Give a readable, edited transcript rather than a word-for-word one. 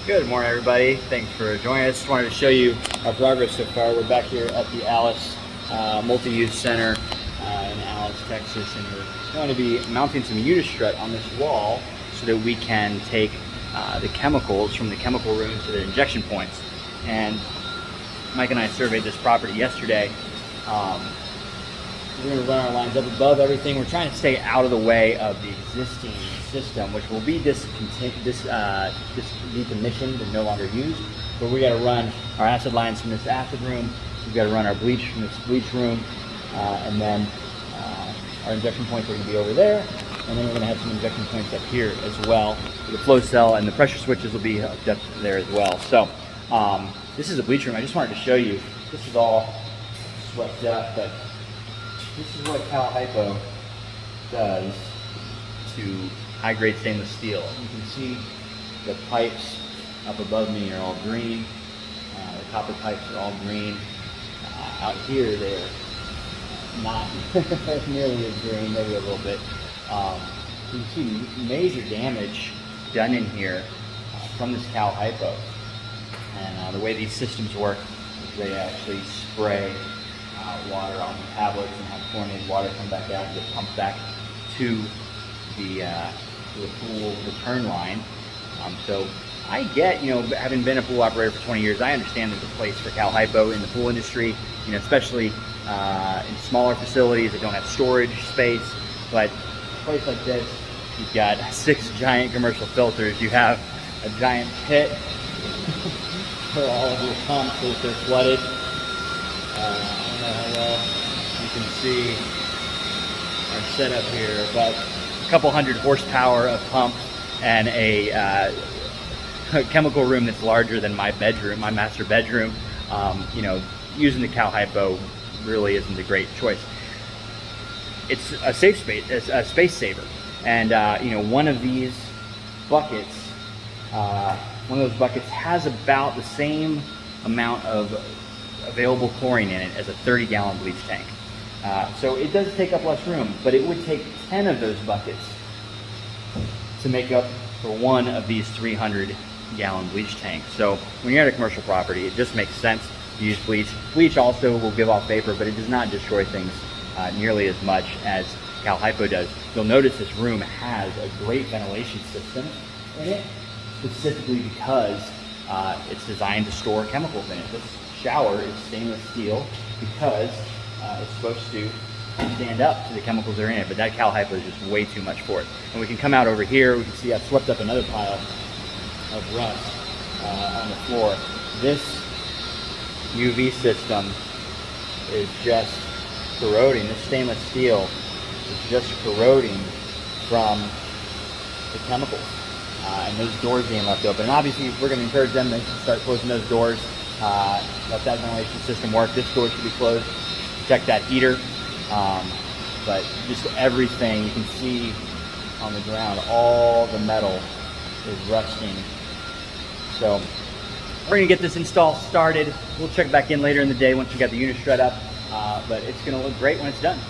Good morning, everybody. Thanks for joining us. Just wanted to show you our progress so far. We're back here at the Alice Multi-Use Center in Alice, Texas, and we're going to be mounting some unistrut on this wall so that we can take the chemicals from the chemical room to the injection points. And Mike and I surveyed this property yesterday. We're going to run our lines up above everything. We're trying to stay out of the way of the existing system, which will be decommissioned and no longer used. But we got to run our acid lines from this acid room. We've got to run our bleach from this bleach room, and then our injection points are going to be over there. And then we're going to have some injection points up here as well. The flow cell and the pressure switches will be hooked up there as well. So this is the bleach room. I just wanted to show you. This is all swept up, but this is what CalHypo does to high-grade stainless steel. You can see the pipes up above me are all green. The copper pipes are all green. Out here, they're not nearly as green, maybe a little bit. You can see major damage done in here from this CalHypo. And the way these systems work is they actually spray water on the tablets and have chlorinated water come back out and get pumped back to the pool return line. So I get, having been a pool operator for 20 years, I understand there's a place for CalHypo in the pool industry, especially in smaller facilities that don't have storage space. But a place like this, you've got 6 giant commercial filters. You have a giant pit for all of your pumps as they're flooded. I don't know how well you can see our setup here, but a couple hundred horsepower of pumps and a chemical room that's larger than my bedroom, my master bedroom. Using the CalHypo really isn't a great choice. It's a safe space, it's a space saver, and one of these buckets, one of those buckets has about the same amount of available chlorine in it as a 30-gallon bleach tank. So it does take up less room, but it would take 10 of those buckets to make up for one of these 300-gallon bleach tanks. So when you're at a commercial property, it just makes sense to use bleach. Bleach also will give off vapor, but it does not destroy things nearly as much as CalHypo does. You'll notice this room has a great ventilation system in it, specifically because it's designed to store chemicals in it. This shower is stainless steel because it's supposed to stand up to the chemicals that are in it, but that CalHypo is just way too much for it. And we can come out over here, we can see I've swept up another pile of rust on the floor. This UV system is just corroding. This stainless steel is just corroding from the chemicals and those doors being left open. And obviously we're going to encourage them to start closing those doors. Let that ventilation system work. This door should be closed. Protect that heater. But just everything you can see on the ground, all the metal is rusting. So we're going to get this install started. We'll check back in later in the day once we got the unistrut up. But it's going to look great when it's done.